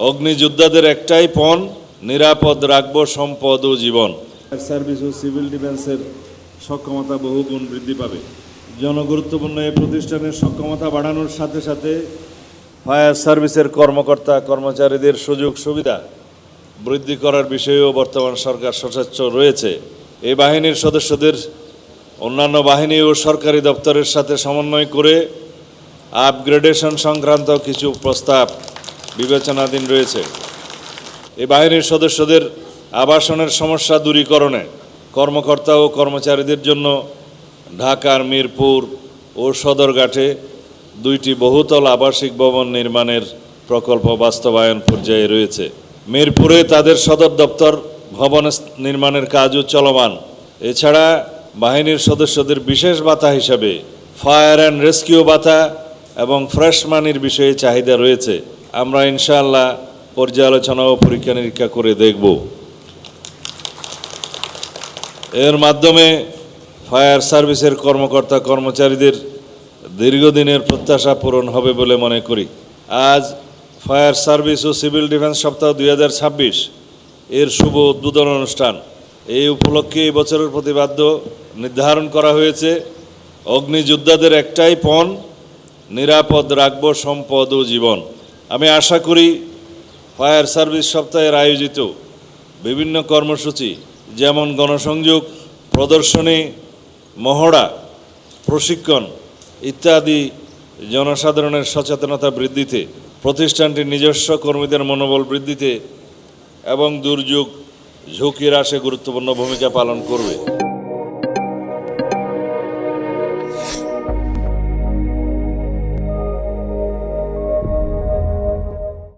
অগ্নিযোদ্ধাদের একটাই পণ, নিরাপদ রাখব সম্পদ ও জীবন। সার্ভিস ও সিভিল ডিফেন্সের সক্ষমতা বহুগুণ বৃদ্ধি পাবে। জনগুরুত্বপূর্ণ এই প্রতিষ্ঠানের সক্ষমতা বাড়ানোর সাথে সাথে ফায়ার সার্ভিসের কর্মকর্তা কর্মচারীদের সুযোগ সুবিধা বৃদ্ধি করার বিষয়েও বর্তমান সরকার সচেষ্ট রয়েছে। এই বাহিনীর সদস্যদের অন্যান্য বাহিনী ও সরকারি দপ্তরের সাথে সমন্বয় করে আপগ্রেডেশন সংক্রান্ত কিছু প্রস্তাব বিবেচনাধীন রয়েছে। এই বাহিনীর সদস্যদের আবাসনের সমস্যা দূরীকরণে কর্মকর্তা ও কর্মচারীদের জন্য ঢাকার মিরপুর ও সদরঘাটে 2টি বহুতল আবাসিক ভবন নির্মাণের প্রকল্প বাস্তবায়ন পর্যায়ে রয়েছে। মিরপুরে তাদের সদর দপ্তর ভবন নির্মাণের কাজও চলমান। এছাড়া বাহিনীর সদস্যদের বিশেষ ভাতা হিসাবে ফায়ার অ্যান্ড রেস্কিউ ভাতা এবং ফ্রেশ মানির বিষয়ে চাহিদা রয়েছে। আমরা ইনশাআল্লাহ পর্যালোচনা ও পরীক্ষা নিরীক্ষা করে দেখব। এর মাধ্যমে ফায়ার সার্ভিসের কর্মকর্তা কর্মচারীদের দীর্ঘদিনের প্রত্যাশা পূরণ হবে বলে মনে করি। আজ ফায়ার সার্ভিস ও সিভিল ডিফেন্স সপ্তাহ 2026 এর শুভ উদ্বোধন অনুষ্ঠান। এই উপলক্ষে এই বছরের প্রতিপাদ্য নির্ধারণ করা হয়েছে, অগ্নিযোদ্ধাদের একটাই পণ, নিরাপদ রাখব সম্পদ ও জীবন। আমি আশা করি ফায়ার সার্ভিস সপ্তাহের আয়োজিত বিভিন্ন কর্মসূচি যেমন গণসংযোগ, প্রদর্শনী, মহড়া, প্রশিক্ষণ ইত্যাদি জনসাধারণের সচেতনতা বৃদ্ধিতে, প্রতিষ্ঠানটির নিজস্ব কর্মীদের মনোবল বৃদ্ধিতে এবং দুর্যোগ ঝুঁকি হ্রাসে গুরুত্বপূর্ণ ভূমিকা পালন করবে।